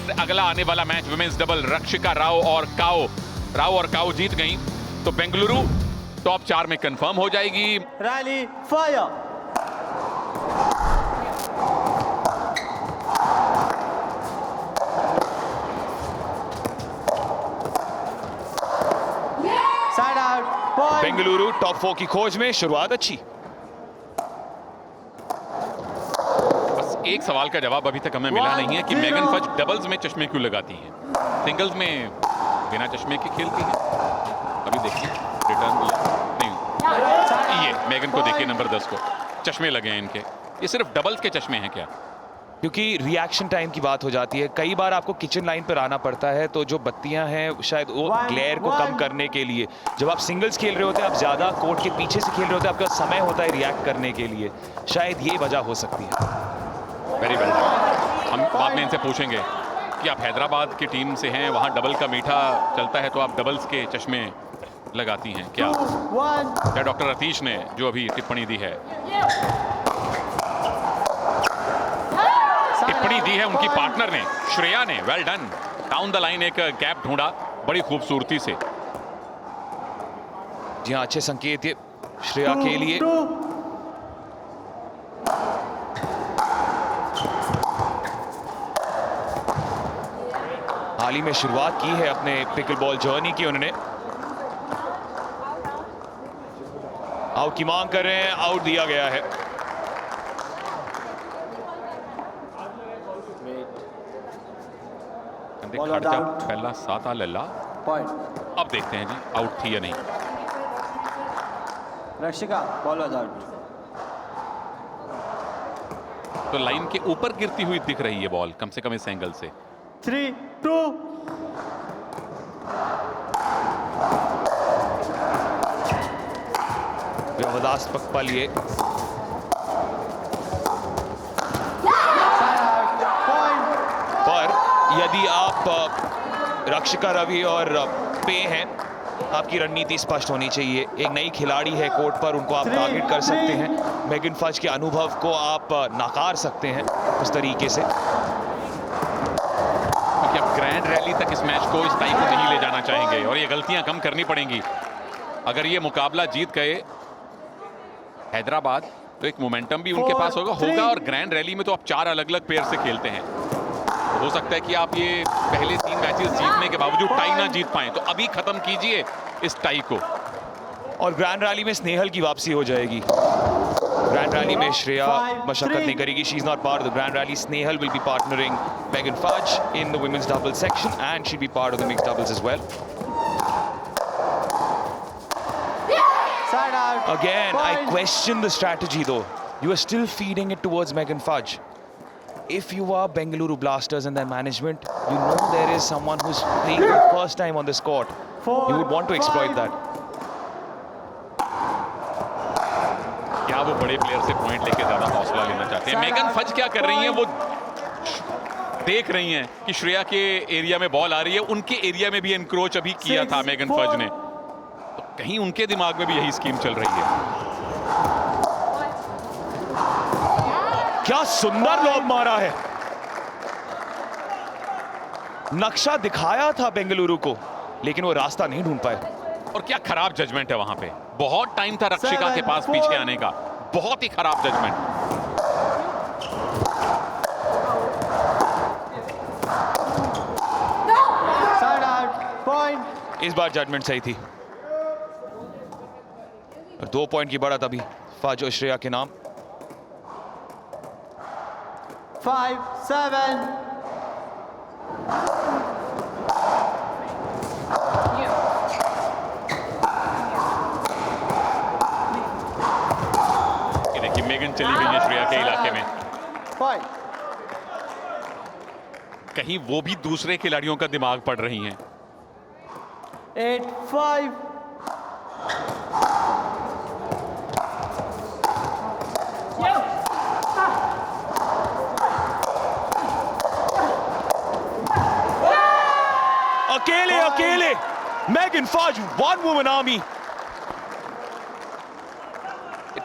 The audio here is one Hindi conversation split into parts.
अगर अगला आने वाला मैच वुमेन्स डबल रक्षिका राव और काओ जीत गई तो बेंगलुरु टॉप 4 में कंफर्म हो जाएगी। Rally fire. Side out. Point. Bengaluru top 4 की खोज में शुरुआत अच्छी। बस एक सवाल का जवाब अभी तक हमें मिला नहीं है कि मेगन फज डबल्स में चश्मे क्यों लगाती हैं, सिंगल्स में बिना चश्मे के खेलती हैं। अभी देखिए रिटर्न नहीं, ये मेगन को देखिए नंबर 10 को चश्मे लगे हैं इनके। ये सिर्फ डबल्स के चश्मे हैं क्या? क्योंकि रिएक्शन टाइम की बात हो जाती है, कई बार आपको किचन लाइन पर आना पड़ता है, तो जो बत्तियां हैं शायद वो ग्लेयर को कम करने के लिए, जब आप सिंगल्स खेल रहे होते हैं आप ज्यादा कोर्ट के पीछे से खेल रहे होते हैं, आपका समय होता है रिएक्ट करने के लिए, शायद ये वजह हो सकती है। Very well. हम बाद में इनसे पूछेंगे कि आप हैदराबाद की टीम से हैं, वहां डबल का मीठा चलता है तो आप डबल्स के चश्मे लगाती हैं क्या? क्या डॉक्टर अतीश ने जो अभी टिप्पणी दी है उनकी पार्टनर ने श्रेया ने, well done, down the line एक गैप ढूंढा बड़ी खूबसूरती से। जी हाँ, अच्छे संकेत ये श्रेया के लिए। हाल ही में शुरुआत की है अपने पिकल बॉल जर्नी की उन्होंने। आउट की मांग कर रहे हैं, आउट दिया गया है। खर्चा पहला 7 लल्ला। अब देखते हैं जी आउट थी या नहीं। रक्षिका बॉलर आउट। तो लाइन के ऊपर गिरती हुई दिख रही है बॉल, कम से कम इस एंगल से। 3-2। विवादास्पद पल ये। पर यदि आप रक्षिका रवि और पे हैं, आपकी रणनीति स्पष्ट होनी चाहिए। एक नई खिलाड़ी है कोर्ट पर, उनको आप टारगेट कर सकते हैं, मेगन फज के अनुभव को आप नकार सकते हैं उस तरीके से। क्योंकि आप ग्रैंड रैली तक इस मैच को, इस टाई को नहीं ले जाना चाहेंगे और ये गलतियां कम करनी पड़ेंगी। अगर ये मुकाबला जीत गए हैदराबाद तो एक मोमेंटम भी उनके पास होगा और ग्रैंड रैली में तो आप 4 अलग अलग पेयर से खेलते हैं। तो हो सकता है कि आप ये पहले 3 मैचेस जीतने के बावजूद टाई ना जीत पाएं, तो अभी खत्म कीजिए इस टाई को। और ग्रैंड रैली में स्नेहल की वापसी हो जाएगी। ग्रैंड रैली में श्रेया मशक्कत नहीं करेगी, she is not part of the grand rally. Snehal will be partnering Megan Fudge in the women's double section and she be part of the mixed doubles as well. Again, I question the strategy though. You are still feeding it towards Megan Fudge. If you are Bengaluru Blasters and their management, you know there is someone who's playing for the first time on this court. You would want to exploit that. क्या वो बड़े प्लेयर से पॉइंट लेके ज्यादा हौसला लेना चाहते हैं? मेगन फज क्या कर रही हैं? वो देख रही हैं कि श्रेया के एरिया में बॉल आ रही है, उनके एरिया में भी एनक्रोच अभी किया था मेगन फज ने, तो कहीं उनके दिमाग में भी यही स्कीम चल रही है। क्या सुंदर लॉब मारा है। नक्शा दिखाया था बेंगलुरु को, लेकिन वो रास्ता नहीं ढूंढ पाए। और क्या खराब जजमेंट है वहां पे। बहुत टाइम था रक्षिका के पास पीछे आने का, बहुत ही खराब जजमेंट। इस बार जजमेंट सही थी। 2 पॉइंट की बढ़त अभी फज और श्रेया के नाम। 5-7। ये देखिए मेगन चली गई है श्रेया के इलाके में। कहीं वो भी दूसरे खिलाड़ियों का दिमाग पढ़ रही हैं। 8-5। अकेले Megan Fudge, one woman army.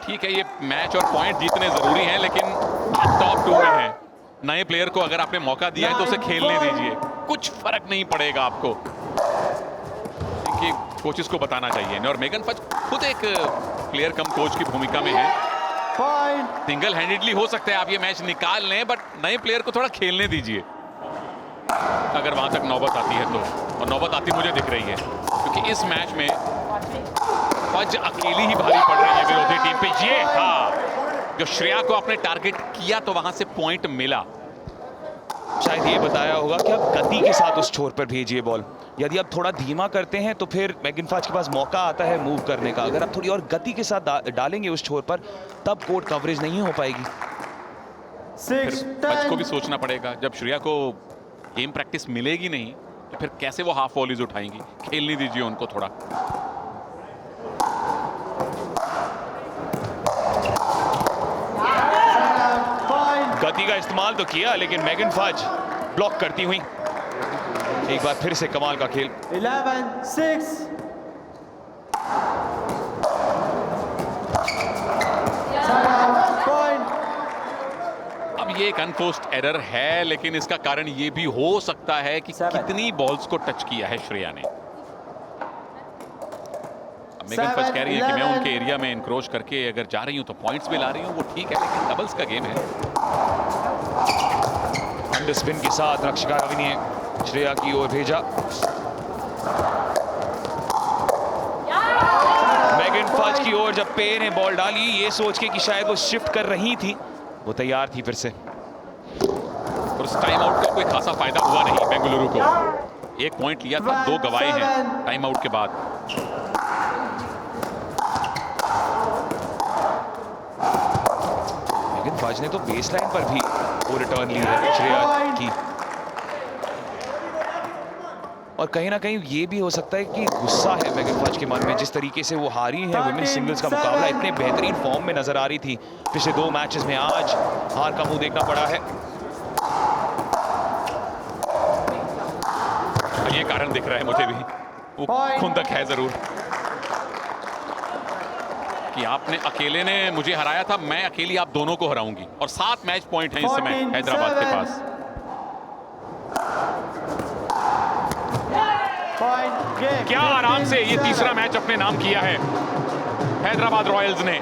ठीक है, ये मैच और पॉइंट जीतने जरूरी हैं, लेकिन आप टॉप 2 में हैं। नए प्लेयर को अगर आपने मौका दिया है तो उसे खेलने दीजिए, कुछ फर्क नहीं पड़ेगा आपको। क्योंकि कोचेस को बताना चाहिए, और मेगन फज खुद एक प्लेयर कम कोच की भूमिका में है। Point. सिंगल हैंडेडली हो सकता है आप ये मैच निकाल लें, बट नए प्लेयर को थोड़ा खेलने दीजिए अगर वहां तक नौबत आती है तो। और नौबत आती मुझे दिख रही है, क्योंकि इस मैच में फज अकेली ही भारी पड़ रही है विरोधी टीम पे। ये था जो श्रेया को आपने टारगेट किया तो वहां से पॉइंट मिला। शायद ये बताया होगा कि आप गति के साथ उस छोर पर भेजिए बॉल। यदि आप थोड़ा धीमा करते हैं तो फिर मेगन फज के पास मौका आता है मूव करने का। अगर आप थोड़ी और गति के साथ डालेंगे उस छोर पर, तब कोर्ट कवरेज नहीं हो पाएगी। फिर 6, फज को भी 10. सोचना पड़ेगा, जब श्रेया को गेम प्रैक्टिस मिलेगी नहीं तो फिर कैसे वो हाफ वॉलीज उठाएंगी। खेलने दीजिए उनको थोड़ा। Point. गति का इस्तेमाल तो किया, लेकिन मेगन फज ब्लॉक करती हुई। एक बार फिर से कमाल का खेल। 11, 6. Point. अब ये एक अनफोर्स्ड एरर है, लेकिन इसका कारण ये भी हो सकता है कि 7. कितनी बॉल्स को टच किया है श्रेया ने। अब मेगन 7, फज कह रही है कि मैं 11. उनके एरिया में इंक्रोच करके अगर जा रही हूं तो पॉइंट्स भी ला रही हूं, वो ठीक है, लेकिन डबल्स का गेम है। अंडर स्पिन के साथ रक्षिका रवि ने श्रेया की ओर भेजा। मेगन फज की ओर जब पे ने बॉल डाली, ये सोच के कि शायद वो शिफ्ट कर रही थी, वो तैयार थी फिर से। और उस टाइम आउट का कोई खासा फायदा हुआ नहीं बेंगलुरु को। एक पॉइंट लिया था, 2 गवाए हैं टाइम आउट के बाद। मेगन फज ने तो बेस लाइन पर भी वो रिटर्न ली है श्रेया की। और कहीं ना कहीं ये भी हो सकता है कि गुस्सा है मेगन फज के मन में, जिस तरीके से वो हारी है वुमेन सिंगल्स का मुकाबला। इतने बेहतरीन फॉर्म में नजर आ रही थी पिछले 2 मैचेस में, आज हार का मुंह देखना पड़ा है। ये कारण दिख रहा है मुझे भी, वो खुंदक है जरूर कि आपने अकेले ने मुझे हराया था, मैं अकेली आप दोनों को हराऊंगी। और 7 मैच पॉइंट हैं इस समय 14, हैदराबाद के 7. पास। Point. Game. क्या आराम से ये तीसरा मैच अपने नाम किया है हैदराबाद रॉयल्स ने।